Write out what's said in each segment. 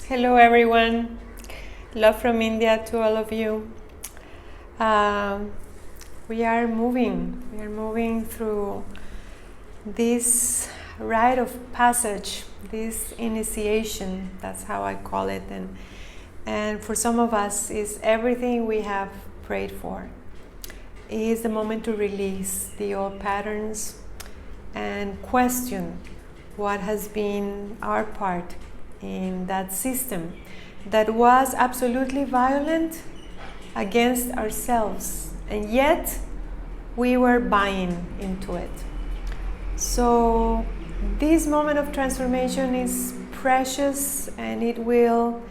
Hello everyone, love from India to all of you. We are moving through this rite of passage, this initiation, that's how I call it, and for some of us is everything we have prayed for. It is the moment to release the old patterns and question what has been our part in that system that was absolutely violent against ourselves, and yet we were buying into it. So this moment of transformation is precious, and it will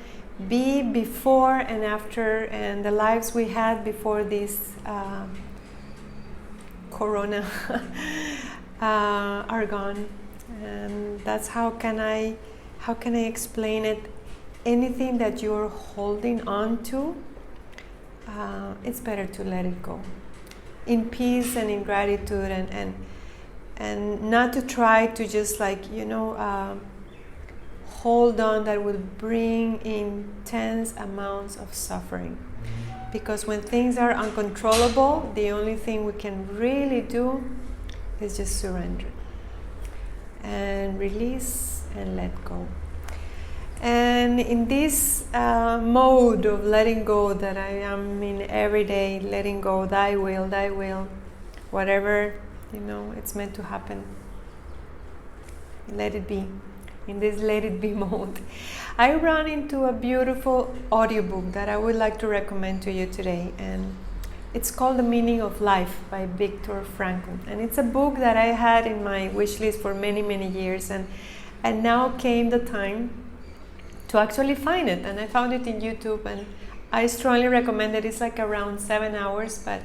be before and after, and the lives we had before this corona are gone. And that's how can I explain it? Anything that you're holding on to, it's better to let it go in peace and in gratitude, and not to try to just hold on. That would bring intense amounts of suffering, because when things are uncontrollable, the only thing we can really do is just surrender and release and let go. And in this mode of letting go that I am in every day, letting go, thy will, whatever it's meant to happen, let it be. In this let it be mode, I ran into a beautiful audiobook that I would like to recommend to you today, and it's called The Meaning of Life by Vicktor Frankl. And it's a book that I had in my wish list for many, many years, and now came the time to actually find it. And I found it in YouTube, and I strongly recommend it. It's like around 7 hours, but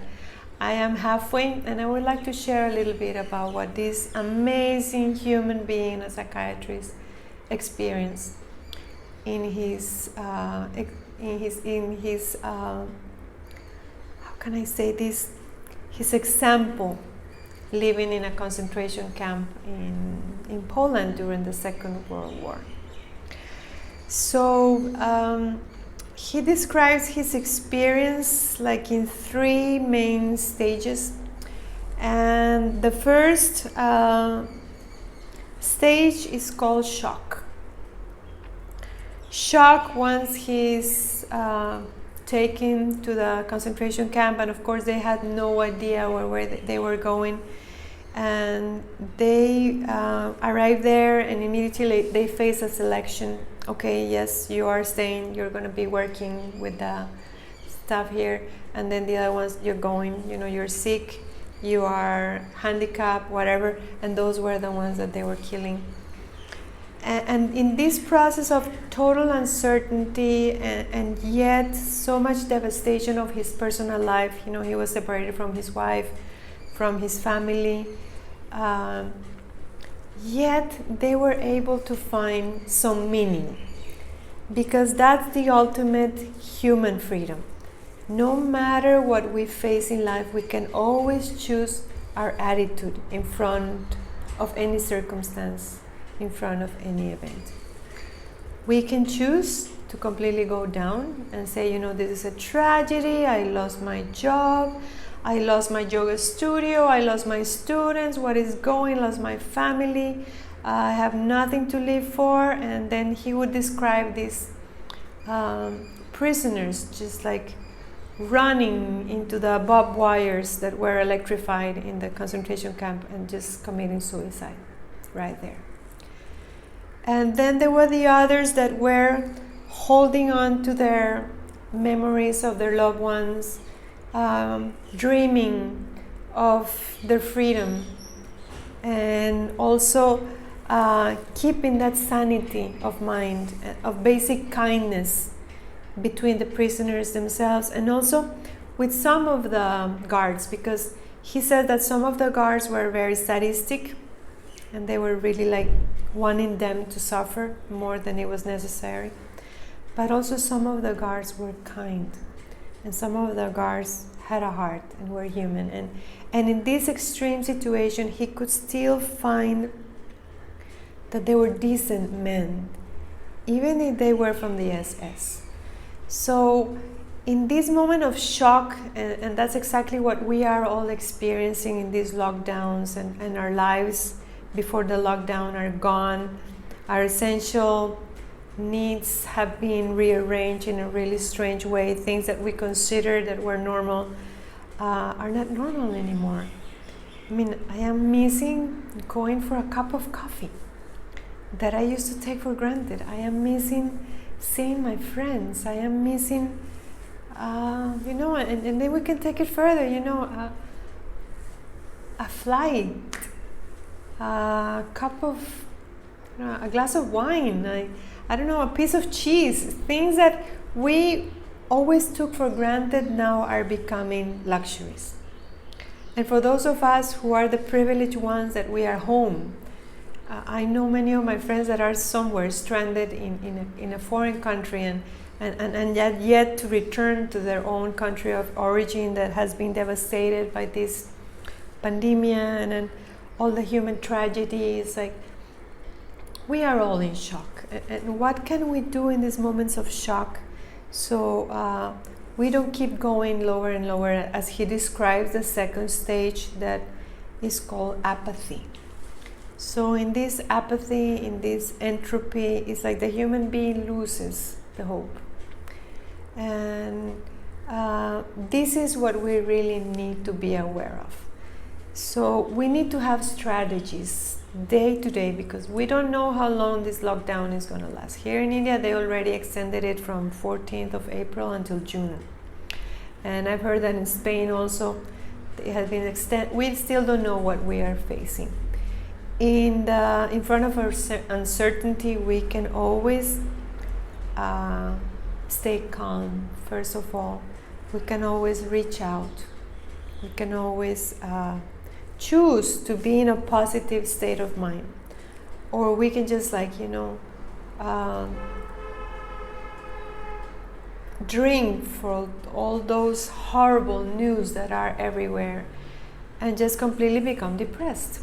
I am halfway, and I would like to share a little bit about what this amazing human being, a psychiatrist, experienced in his how can I say this, his example living in a concentration camp in Poland during the Second World War. So he describes his experience like in 3 main stages, and the first stage is called shock. Shock once he's taken to the concentration camp, and of course they had no idea where they were going, and they arrived there, and immediately they face a selection. Okay, yes, you are staying, you're going to be working with the staff here, and then the other ones, you're going, you're sick, you are handicapped, whatever, and those were the ones that they were killing. And in this process of total uncertainty and yet so much devastation of his personal life, he was separated from his wife, from his family, yet they were able to find some meaning, because that's the ultimate human freedom. No matter what we face in life, we can always choose our attitude in front of any circumstance, in front of any event. We can choose to completely go down and say, this is a tragedy, I lost my job, I lost my yoga studio, I lost my students, what is going, lost my family, I have nothing to live for. And then he would describe these prisoners just like running into the barbed wires that were electrified in the concentration camp and just committing suicide right there. And then there were the others that were holding on to their memories of their loved ones, dreaming of their freedom, and also keeping that sanity of mind, of basic kindness between the prisoners themselves, and also with some of the guards, because he said that some of the guards were very sadistic, and they were really like wanting them to suffer more than it was necessary. But also some of the guards were kind, and some of the guards had a heart and were human. And in this extreme situation, he could still find that they were decent men even if they were from the SS. So in this moment of shock, and that's exactly what we are all experiencing in these lockdowns, and our lives before the lockdown are gone, our essential needs have been rearranged in a really strange way. Things that we considered that were normal are not normal anymore. I mean, I am missing going for a cup of coffee that I used to take for granted. I am missing seeing my friends. I am missing, and then we can take it further, a flight, a cup of, a glass of wine, I don't know, a piece of cheese. Things that we always took for granted now are becoming luxuries. And for those of us who are the privileged ones that we are home, I know many of my friends that are somewhere stranded in a foreign country and yet to return to their own country of origin that has been devastated by this pandemic and all the human tragedies. Like, we are all in shock. And what can we do in these moments of shock so we don't keep going lower and lower, as he describes the second stage that is called apathy. So in this apathy, in this entropy, it's like the human being loses the hope. And this is what we really need to be aware of. So we need to have strategies day to day, because we don't know how long this lockdown is going to last. Here in India, they already extended it from 14th of April until June. And I've heard that in Spain also, it has been extended. We still don't know what we are facing. In front of our uncertainty, we can always stay calm. First of all, we can always reach out. We can always choose to be in a positive state of mind, or we can just drink for all those horrible news that are everywhere and just completely become depressed.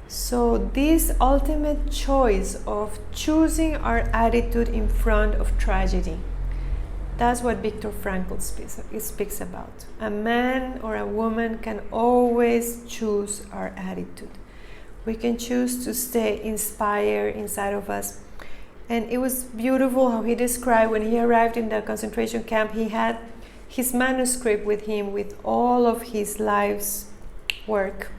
So this ultimate choice of choosing our attitude in front of tragedy, that's what Vicktor Frankl speaks about. A man or a woman can always choose our attitude. We can choose to stay inspired inside of us. And it was beautiful how he described when he arrived in the concentration camp, he had his manuscript with him with all of his life's work.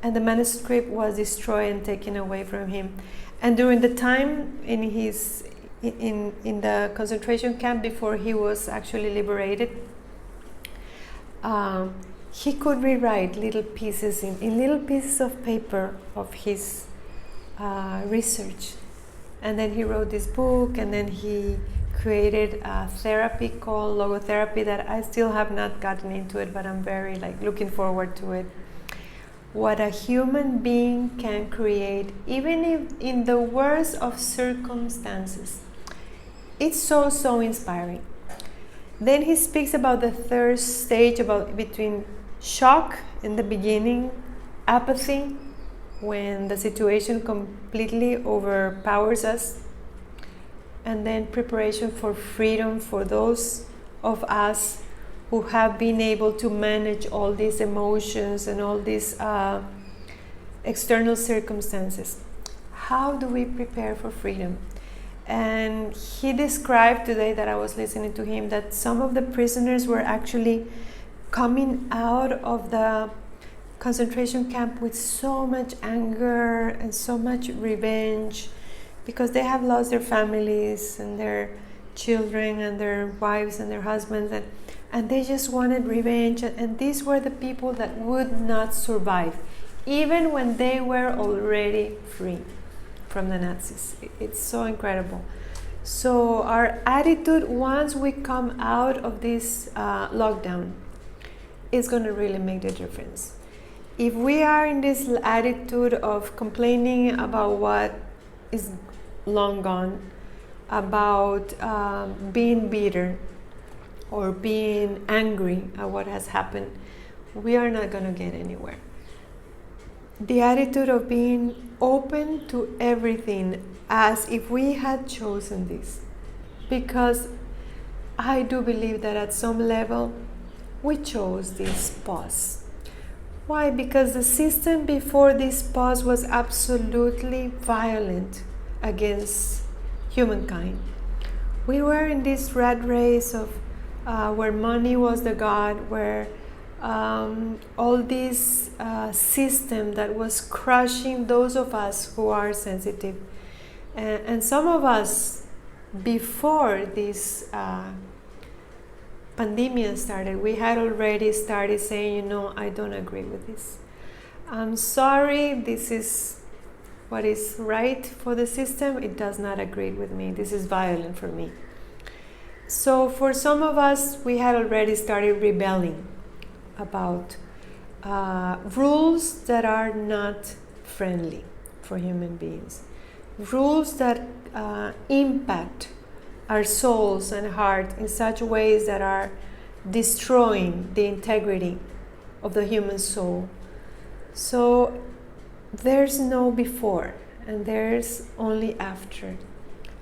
And the manuscript was destroyed and taken away from him. And during the time in the concentration camp before he was actually liberated, he could rewrite little pieces in little pieces of paper of his research. And then he wrote this book, and then he created a therapy called logotherapy that I still have not gotten into it, but I'm very looking forward to it. What a human being can create, even if in the worst of circumstances. It's so inspiring. Then he speaks about the third stage, between shock in the beginning, apathy when the situation completely overpowers us, and then preparation for freedom for those of us who have been able to manage all these emotions and all these external circumstances. How do we prepare for freedom? And he described today that I was listening to him that some of the prisoners were actually coming out of the concentration camp with so much anger and so much revenge, because they have lost their families and their children and their wives and their husbands, and they just wanted revenge. And these were the people that would not survive, even when they were already free from the Nazis. It's so incredible. So our attitude once we come out of this lockdown is going to really make the difference. If we are in this attitude of complaining about what is long gone, about being bitter or being angry at what has happened, we are not going to get anywhere. the attitude of being open to everything as if we had chosen this. Because I do believe that at some level we chose this pause. Why? Because the system before this pause was absolutely violent against humankind. We were in this rat race of where money was the god, where all this system that was crushing those of us who are sensitive. And some of us, before this pandemic started, we had already started saying, you know, I don't agree with this. I'm sorry, this is what is right for the system. It does not agree with me. This is violent for me. So for some of us, we had already started rebelling about rules that are not friendly for human beings. Rules that impact our souls and heart in such ways that are destroying the integrity of the human soul. So there's no before and there's only after.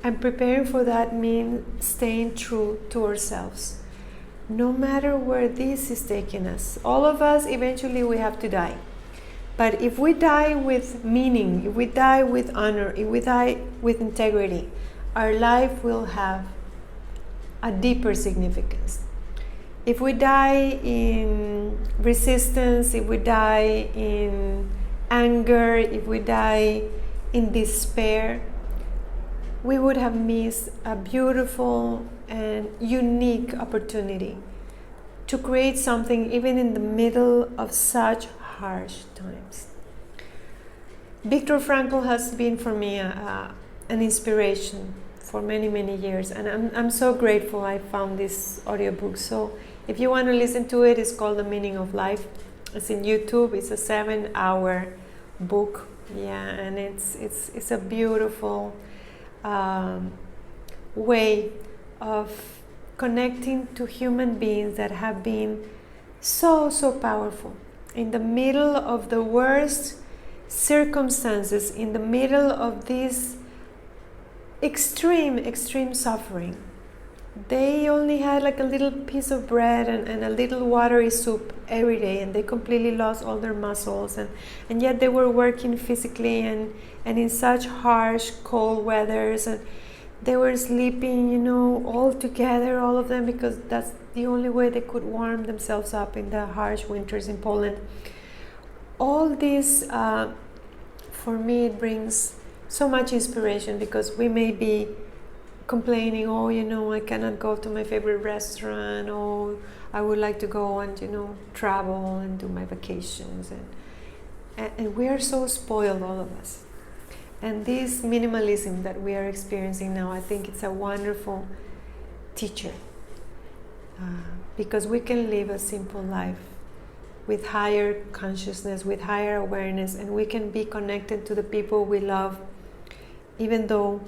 And preparing for that means staying true to ourselves. No matter where this is taking us, all of us, eventually we have to die. But if we die with meaning, if we die with honor, if we die with integrity, our life will have a deeper significance. If we die in resistance, if we die in anger, if we die in despair, we would have missed a beautiful and unique opportunity to create something even in the middle of such harsh times. Vicktor Frankl has been for me an inspiration for many, many years, and I'm so grateful I found this audiobook. So if you want to listen to it, it's called The Meaning of Life. It's in YouTube. It's a 7-hour book. Yeah, and it's a beautiful way of connecting to human beings that have been so powerful in the middle of the worst circumstances, in the middle of this extreme suffering. They only had like a little piece of bread and a little watery soup every day, and they completely lost all their muscles, and yet they were working physically and in such harsh cold weathers, and they were sleeping, you know, all together, all of them, because that's the only way they could warm themselves up in the harsh winters in Poland. All this, for me, it brings so much inspiration, because we may be complaining, oh, you know, I cannot go to my favorite restaurant, oh, I would like to go and, you know, travel and do my vacations, and we are so spoiled, all of us. And this minimalism that we are experiencing now, I think it's a wonderful teacher, because we can live a simple life with higher consciousness, with higher awareness, and we can be connected to the people we love, even though,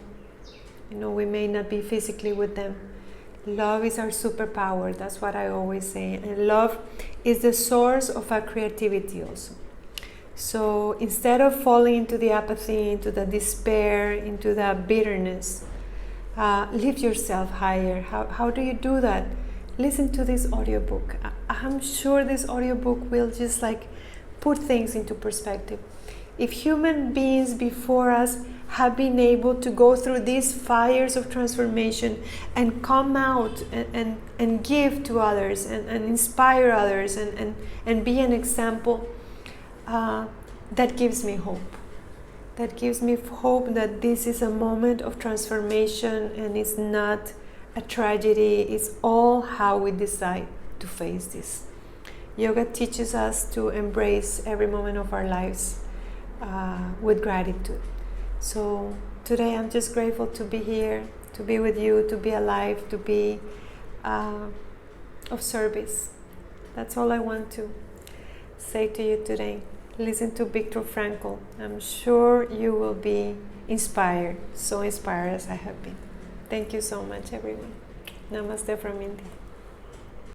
you know, we may not be physically with them. Love is our superpower. That's what I always say. And love is the source of our creativity also. So instead of falling into the apathy, into the despair, into the bitterness, lift yourself higher. How do you do that? Listen to this audiobook. I'm sure this audiobook will just like put things into perspective. If human beings before us have been able to go through these fires of transformation and come out and give to others and inspire others and be an example, that gives me hope. That gives me hope that this is a moment of transformation and it's not a tragedy. It's all how we decide to face this. Yoga teaches us to embrace every moment of our lives with gratitude. So today I'm just grateful to be here, to be with you, to be alive, to be of service. That's all I want to say to you today. Listen to Vicktor Frankl. I'm sure you will be inspired, so inspired as I have been. Thank you so much, everyone. Namaste from India.